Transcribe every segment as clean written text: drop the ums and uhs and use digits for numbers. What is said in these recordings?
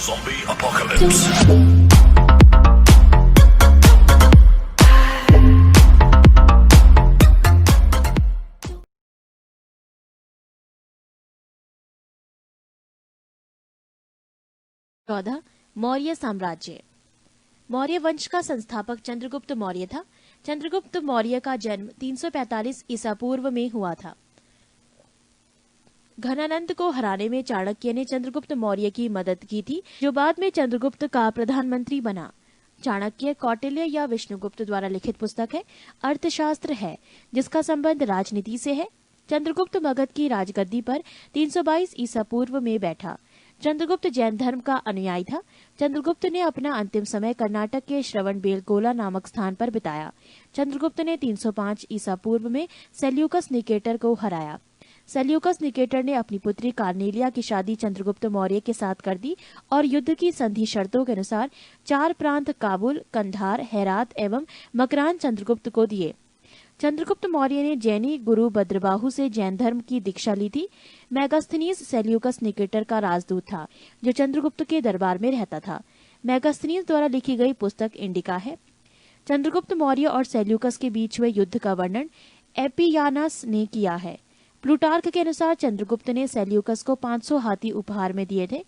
Zombie apocalypse. Maurya साम्राज्य। मौर्य वंश का संस्थापक चंद्रगुप्त मौर्य था। चंद्रगुप्त मौर्य का जन्म 345 ईसा पूर्व में हुआ था। घनानंद को हराने में चाणक्य ने चंद्रगुप्त मौर्य की मदद की थी, जो बाद में चंद्रगुप्त का प्रधानमंत्री बना। चाणक्य कौटिल्य या विष्णुगुप्त द्वारा लिखित पुस्तक है, अर्थशास्त्र है, जिसका संबंध राजनीति से है। चंद्रगुप्त मगध की राजगद्दी पर 322 ईसा पूर्व में बैठा। चंद्रगुप्त जैन धर्म का अनुयायी था। चंद्रगुप्त ने अपना अंतिम समय कर्नाटक के श्रवणबेलगोला नामक स्थान पर बिताया। चंद्रगुप्त ने 305 ईसा पूर्व में सेल्यूकस निकेटर को हराया। सेल्यूकस निकेटर ने अपनी पुत्री कार्नेलिया की शादी चंद्रगुप्त मौर्य के साथ कर दी और युद्ध की संधि शर्तों के अनुसार 4 प्रांत काबुल, कंधार, हेरात एवं मकरान चंद्रगुप्त को दिए। चंद्रगुप्त मौर्य ने जैनी गुरु भद्रबाहु से जैन धर्म की दीक्षा ली थी। मेगास्थनीज सेल्यूकस निकेटर का राजदूत था, जो चंद्रगुप्त के दरबार में रहता था। मेगास्थनीज द्वारा लिखी गई पुस्तक इंडिका है। चंद्रगुप्त मौर्य और सेल्यूकस के बीच हुए युद्ध का वर्णन एपियानस ने किया है। प्लूटार्क के अनुसार चंद्रगुप्त ने सेल्यूकस को 500 हाथी उपहार में दिए थे।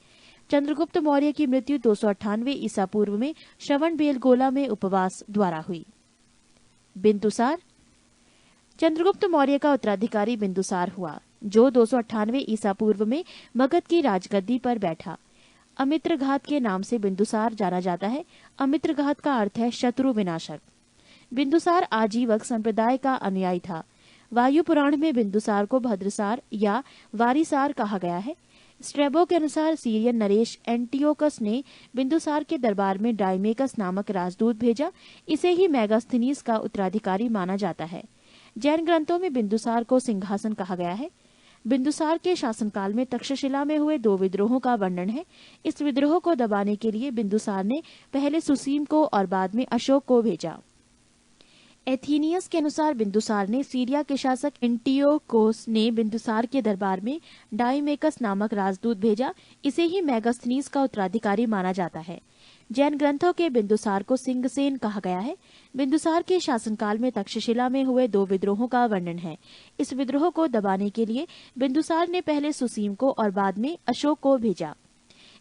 चंद्रगुप्त मौर्य की मृत्यु 298 ईसा पूर्व में श्रवणबेलगोला में उपवास द्वारा हुई। बिंदुसार। चंद्रगुप्त मौर्य का उत्तराधिकारी बिंदुसार हुआ, जो 298 ईसा पूर्व में मगध की राजगद्दी पर बैठा। अमित्रघात के नाम से बिंदुसार जाना जाता है। अमित्रघात का अर्थ है शत्रु विनाशक। बिंदुसार आजीवक संप्रदाय का अनुयायी था। वायु पुराण में बिंदुसार को भद्रसार या वारिसार कहा गया है। स्ट्रेबो के अनुसार सीरियन नरेश एंटियोकस ने बिंदुसार के दरबार में डाइमेकस नामक राजदूत भेजा। इसे ही मेगास्थनीज का उत्तराधिकारी माना जाता है। जैन ग्रंथों में बिंदुसार को सिंहासन कहा गया है। बिंदुसार के शासनकाल में तक्षशिला में हुए 2 विद्रोहों का वर्णन है। इस विद्रोह को दबाने के लिए बिंदुसार ने पहले सुसीम को और बाद में अशोक को भेजा। एथीनियस के अनुसार बिंदुसार ने सीरिया के शासक एंटियोकोस ने बिंदुसार के दरबार में डाइमेकस नामक राजदूत भेजा। इसे ही मेगास्थनीज का उत्तराधिकारी माना जाता है। जैन ग्रंथों के बिंदुसार को सिंगसेन कहा गया है। बिंदुसार के शासनकाल में तक्षशिला में हुए 2 विद्रोहों का वर्णन है। इस विद्रोह को दबाने के लिए बिंदुसार ने पहले सुसीम को और बाद में अशोक को भेजा।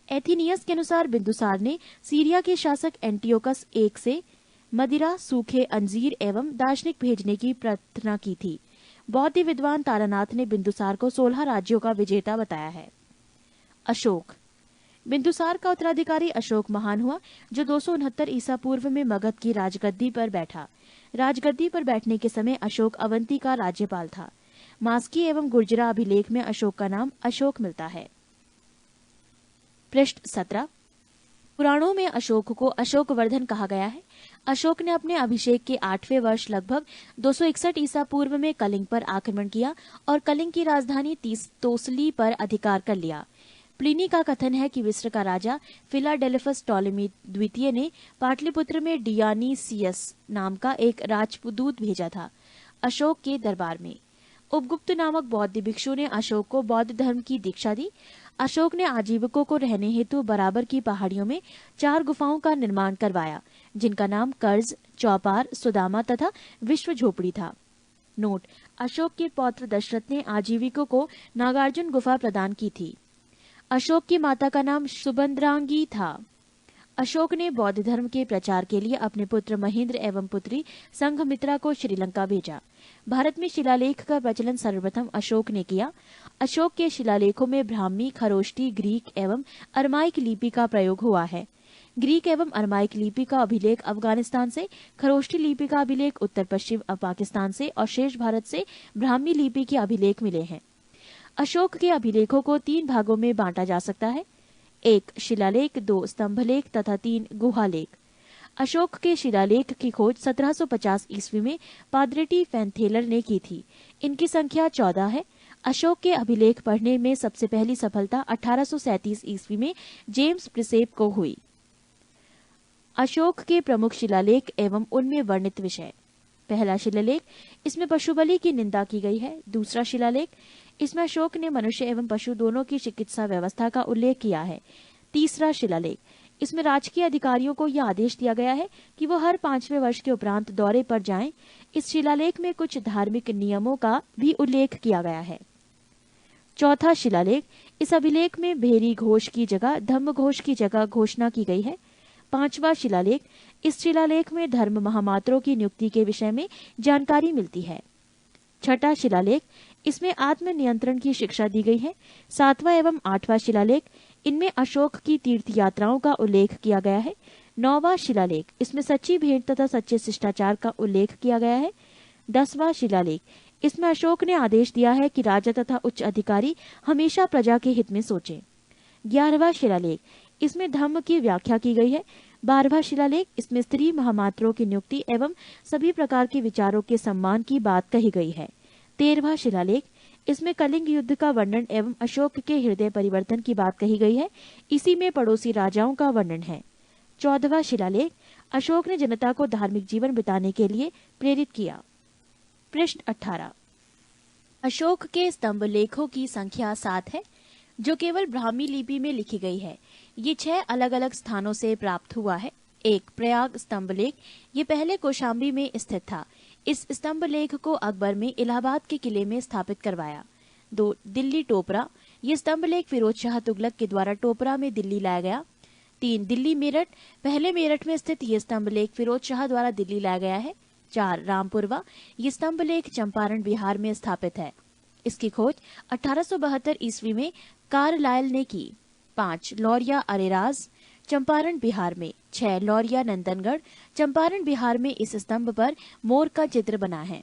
एथीनियस के अनुसार बिंदुसार ने सीरिया के शासक एंटियोकस I से मदिरा, सूखे अंजीर एवं दार्शनिक भेजने की प्रार्थना की थी। बौद्ध विद्वान तारानाथ ने बिंदुसार को 16 राज्यों का विजेता बताया है। अशोक। बिंदुसार का उत्तराधिकारी अशोक महान हुआ, जो 269 ईसा पूर्व में मगध की राजगद्दी पर बैठा। राजगद्दी पर बैठने के समय अशोक अवंती का राज्यपाल था। मास्की एवं गुर्जरा अभिलेख में अशोक का नाम अशोक मिलता है। पृष्ठ 17। पुराणों में अशोक को अशोकवर्धन कहा गया है। अशोक ने अपने अभिषेक के 8वें वर्ष लगभग 261 ईसा पूर्व में कलिंग पर आक्रमण किया और कलिंग की राजधानी तोसली पर अधिकार कर लिया। प्लिनी का कथन है कि मिस्र का राजा फिलाडेल्फस टॉलेमी द्वितीय ने पाटलिपुत्र में डियानीसियस नाम का एक राजदूत भेजा था अशोक के दरबार में। उपगुप्त नामक बौद्ध भिक्षु ने अशोक को बौद्ध धर्म की दीक्षा दी। अशोक ने आजीविकों को रहने हेतु बराबर की पहाड़ियों में 4 गुफाओं का निर्माण करवाया, जिनका नाम कर्ज, चौपार, सुदामा तथा विश्व झोपड़ी था। नोट: अशोक के पौत्र दशरथ ने आजीविकों को नागार्जुन गुफा प्रदान की थी। अशोक की माता का नाम सुभद्रांगी था। अशोक ने बौद्ध धर्म के प्रचार के लिए अपने पुत्र महेंद्र एवं पुत्री संघमित्रा को श्रीलंका भेजा। भारत में शिलालेख का प्रचलन सर्वप्रथम अशोक ने किया। अशोक के शिलालेखों में ब्राह्मी, खरोष्टी, ग्रीक एवं अरमाइक लिपि का प्रयोग हुआ है। ग्रीक एवं अरमाइक लिपि का अभिलेख अफगानिस्तान से, खरोष्टी लिपि का अभिलेख उत्तर पश्चिम पाकिस्तान से और शेष भारत से ब्राह्मी लिपि के अभिलेख मिले हैं। अशोक के अभिलेखों को 3 भागों में बांटा जा सकता है: 1 शिलालेख, 2 स्तंभलेख तथा 3 गुहालेख। अशोक के शिलालेख की खोज 1750 ईस्वी में पाद्रेटी फैनथेलर ने की थी। इनकी संख्या 14 है। अशोक के अभिलेख पढ़ने में सबसे पहली सफलता 1837 ईस्वी में जेम्स प्रिसेप को हुई। अशोक के प्रमुख शिलालेख एवं उनमें वर्णित विषय: पहला शिलालेख, इसमें पशु बलि की निंदा की गई है। दूसरा शिलालेख, इसमें अशोक ने मनुष्य एवं पशु दोनों की चिकित्सा व्यवस्था का उल्लेख किया है। तीसरा शिलालेख, इसमें राजकीय अधिकारियों को यह आदेश दिया गया है कि वो हर 5वें वर्ष के उपरांत दौरे पर जाएं। इस शिलालेख में कुछ धार्मिक नियमों का भी उल्लेख किया गया है। चौथा शिलालेख, इस अभिलेख में भेरी घोष की जगह धम्म घोष की जगह घोषणा की गई है। पांचवा शिलालेख, इस शिलालेख में धर्म महामात्रों की नियुक्ति के विषय में जानकारी मिलती है। छठा शिलालेख, इसमें आत्म नियंत्रण की शिक्षा दी गई है। सातवां एवं आठवां शिलालेख, इनमें अशोक की तीर्थ यात्राओं का उल्लेख किया गया है। नौवां शिलालेख, इसमें सच्ची भेंट तथा सच्चे शिष्टाचार का उल्लेख किया गया है। 10वां शिलालेख, इसमें अशोक ने आदेश दिया है कि राजा तथा उच्च अधिकारी हमेशा प्रजा के हित में सोचें। 11वां शिलालेख, इसमें धम्म की व्याख्या की गई है। 12वां शिलालेख, इसमें स्त्री महामात्रों की नियुक्ति एवं सभी प्रकार के विचारों के सम्मान की बात कही गई है। 13वां शिलालेख, इसमें कलिंग युद्ध का वर्णन एवं अशोक के हृदय परिवर्तन की बात कही गई है। इसी में पड़ोसी राजाओं का वर्णन है। 14वां शिलालेख, अशोक ने जनता को धार्मिक जीवन बिताने के लिए प्रेरित किया। पृष्ठ 18, अशोक के स्तंभ लेखों की संख्या 7 है, जो केवल ब्राह्मी लिपि में लिखी गई है। ये 6 अलग अलग स्थानों से प्राप्त हुआ है। 1. प्रयाग स्तंभ लेख, ये पहले कौशाम्बी में स्थित था। इस स्तंभ लेख को अकबर में इलाहाबाद के किले में स्थापित करवाया। 2. दिल्ली टोपरा, ये स्तंभ लेख फिरोज शाह तुगलक के द्वारा टोपरा में दिल्ली लाया गया। 3. दिल्ली मेरठ, पहले मेरठ में स्थित ये स्तंभ लेख फिरोज शाह द्वारा दिल्ली लाया गया है। 4. रामपुरवा, ये स्तंभ लेख चंपारण बिहार में स्थापित है। इसकी खोज 1872 ईस्वी में कारलायल ने की। 5. लौरिया अरेराज, चंपारण बिहार में। 6. लौरिया नंदनगढ़, चंपारण बिहार में। इस स्तंभ पर मोर का चित्र बना है।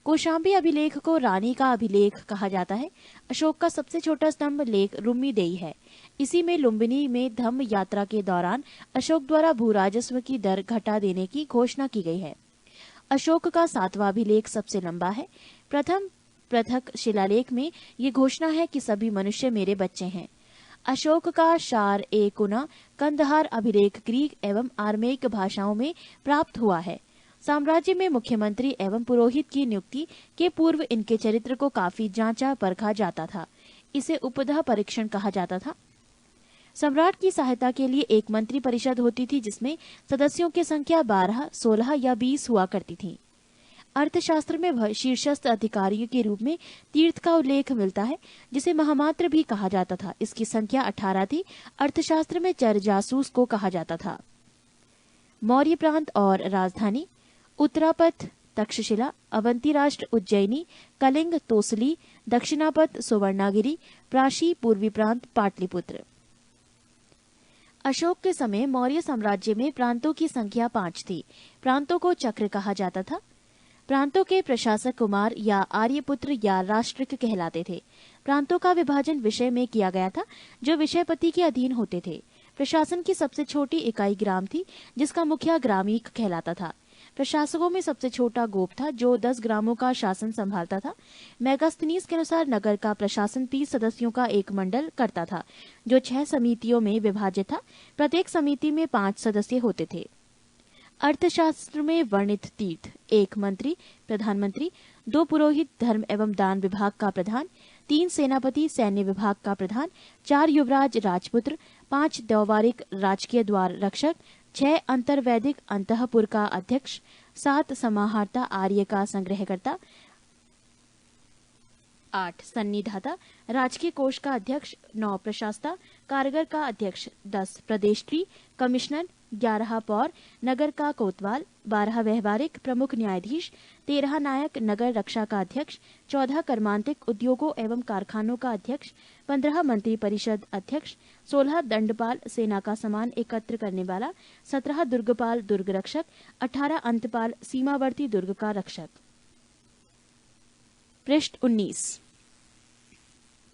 कौशाम्बी अभिलेख को रानी का अभिलेख कहा जाता है। अशोक का सबसे छोटा स्तंभ लेख रुम्मीदेई है। इसी में लुम्बिनी में धम्म यात्रा के दौरान अशोक द्वारा भू राजस्व की दर घटा देने की घोषणा की गई है। अशोक का 7वां अभिलेख सबसे लंबा है। प्रथम पृथक शिलालेख में ये घोषणा है कि सभी मनुष्य मेरे बच्चे हैं। अशोक का शार ए कुना कंदहार अभिलेख ग्रीक एवं आर्मेयिक भाषाओं में प्राप्त हुआ है। साम्राज्य में मुख्यमंत्री एवं पुरोहित की नियुक्ति के पूर्व इनके चरित्र को काफी जांचा परखा जाता था। इसे उपधा परीक्षण कहा जाता था। सम्राट की सहायता के लिए एक मंत्री परिषद होती थी, जिसमें सदस्यों की संख्या 12, 16 या 20 हुआ करती थी। अर्थशास्त्र में शीर्षस्थ अधिकारियों के रूप में तीर्थ का उल्लेख मिलता है, जिसे महामात्र भी कहा जाता था। इसकी संख्या 18 थी। अर्थशास्त्र में चर जासूस को कहा जाता था। मौर्य प्रांत और राजधानी, उत्तरापथ तक्षशिला, अवंती राष्ट्र उज्जैनी, कलिंग तोसली, दक्षिणापथ सुवर्णागिरी, प्राशी पूर्वी प्रांत पाटलिपुत्र। अशोक के समय मौर्य साम्राज्य में प्रांतों की संख्या 5 थी। प्रांतों को चक्र कहा जाता था। प्रांतों के प्रशासक कुमार या आर्यपुत्र या राष्ट्रिक कहलाते थे। प्रांतों का विभाजन विषय में किया गया था, जो विषयपति के अधीन होते थे। प्रशासन की सबसे छोटी इकाई ग्राम थी, जिसका मुखिया ग्रामीक कहलाता था। प्रशासकों में सबसे छोटा गोप था, जो 10 ग्रामों का शासन संभालता था। मेगास्थनीज के अनुसार नगर का प्रशासन 30 सदस्यों का एक मंडल करता था, जो 6 समितियों में विभाजित था। प्रत्येक समिति में 5 सदस्य होते थे। अर्थशास्त्र में वर्णित तीर्थ: 1 मंत्री प्रधानमंत्री, 2 पुरोहित धर्म एवं दान विभाग का प्रधान, 3 सेनापति सैन्य विभाग का प्रधान, 4 युवराज राजपुत्र, 5 द्यौवारिक राजकीय द्वार रक्षक, 6 अंतर्वैदिक अंतःपुर का अध्यक्ष, 7 समाहर्ता आर्य का संग्रहकर्ता, 8 सन्निधाता राजकीय कोष का अध्यक्ष, 9 प्रशास्ता कारागर का अध्यक्ष, 10 प्रदेष्ट्री कमिश्नर, 11 पौर नगर का कोतवाल, 12 व्यवहारिक प्रमुख न्यायाधीश, 13 नायक नगर रक्षा का अध्यक्ष, 14 कर्मांतिक उद्योगों एवं कारखानों का अध्यक्ष, 15 मंत्री परिषद अध्यक्ष, 16 दंडपाल सेना का सामान एकत्र करने वाला, 17 दुर्गपाल दुर्ग रक्षक, 18 अंतपाल सीमावर्ती दुर्ग का रक्षक। पृष्ठ 19,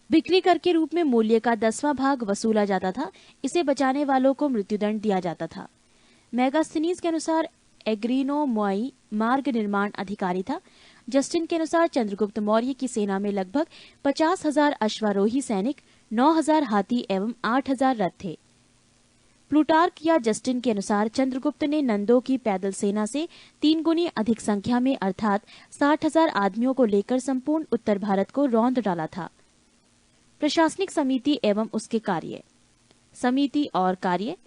बिक्री कर के रूप में मूल्य का 10वां भाग वसूला जाता था। इसे बचाने वालों को मृत्युदंड दिया जाता था। मेगास्थनीज के अनुसार एग्रीनो मोई मार्ग निर्माण अधिकारी था। जस्टिन के अनुसार चंद्रगुप्त मौर्य की सेना में लगभग 50,000 अश्वारोही सैनिक, 9,000 हाथी एवं 8,000 रथ थे। प्लूटार्क या जस्टिन के अनुसार चंद्रगुप्त ने नंदों की पैदल सेना से 3 गुनी अधिक संख्या में अर्थात 60,000 आदमियों को लेकर संपूर्ण उत्तर भारत को रौंद डाला था। प्रशासनिक समिति एवं उसके कार्य: समिति और कार्य।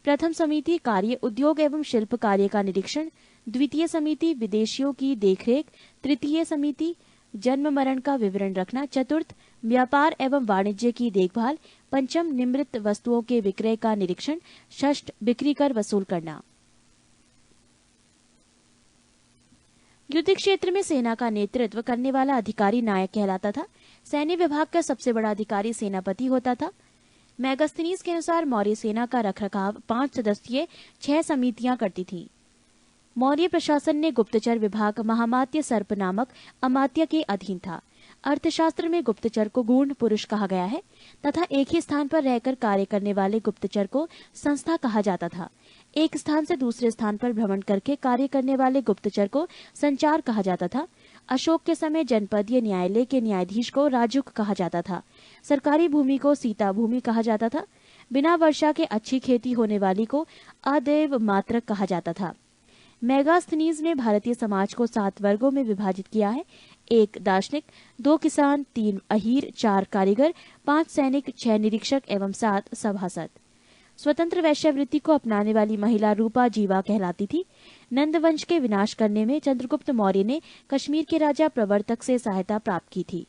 प्रथम समिति कार्य उद्योग एवं शिल्प कार्य का निरीक्षण। द्वितीय समिति विदेशियों की देखरेख। तृतीय समिति जन्म मरण का विवरण रखना। चतुर्थ व्यापार एवं वाणिज्य की देखभाल। पंचम निम्रित वस्तुओं के विक्रय का निरीक्षण। षष्ठ बिक्री कर वसूल करना। युद्ध क्षेत्र में सेना का नेतृत्व करने वाला अधिकारी नायक कहलाता था। सैन्य विभाग का सबसे बड़ा अधिकारी सेनापति होता था। मैगस्थनीज के अनुसार मौर्य सेना का रखरखाव 5 सदस्यीय 6 समितियां करती थीं। मौर्य प्रशासन ने गुप्तचर विभाग महामात्य सर्प नामक अमात्य के अधीन था। अर्थशास्त्र में गुप्तचर को गूढ़ पुरुष कहा गया है तथा एक ही स्थान पर रहकर कार्य करने वाले गुप्तचर को संस्था कहा जाता था। एक स्थान से दूसरे स्थान पर भ्रमण करके कार्य करने वाले गुप्तचर को संचार कहा जाता था। अशोक के समय जनपदीय न्यायालय के न्यायाधीश को राजुक कहा जाता था। सरकारी भूमि को सीता भूमि कहा जाता था। बिना वर्षा के अच्छी खेती होने वाली को अदेव मात्रक कहा जाता था। मेगास्थनीज ने भारतीय समाज को 7 वर्गों में विभाजित किया है। 1 दार्शनिक, 2 किसान, 3 अहीर, 4 कारीगर, 5 सैनिक, 6 निरीक्षक एवं 7 सभासद। स्वतंत्र वैश्यावृत्ति को अपनाने वाली महिला रूपा जीवा कहलाती थी। नंद वंश के विनाश करने में चंद्रगुप्त मौर्य ने कश्मीर के राजा प्रवर्तक से सहायता प्राप्त की थी।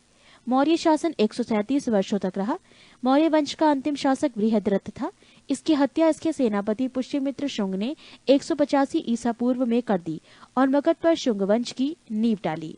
मौर्य शासन 137 वर्षों तक रहा। मौर्य वंश का अंतिम शासक बृहद्रथ था। इसकी हत्या इसके सेनापति पुष्यमित्र शुंग ने 185 ईसा पूर्व में कर दी और मगध पर शुंग वंश की नींव डाली।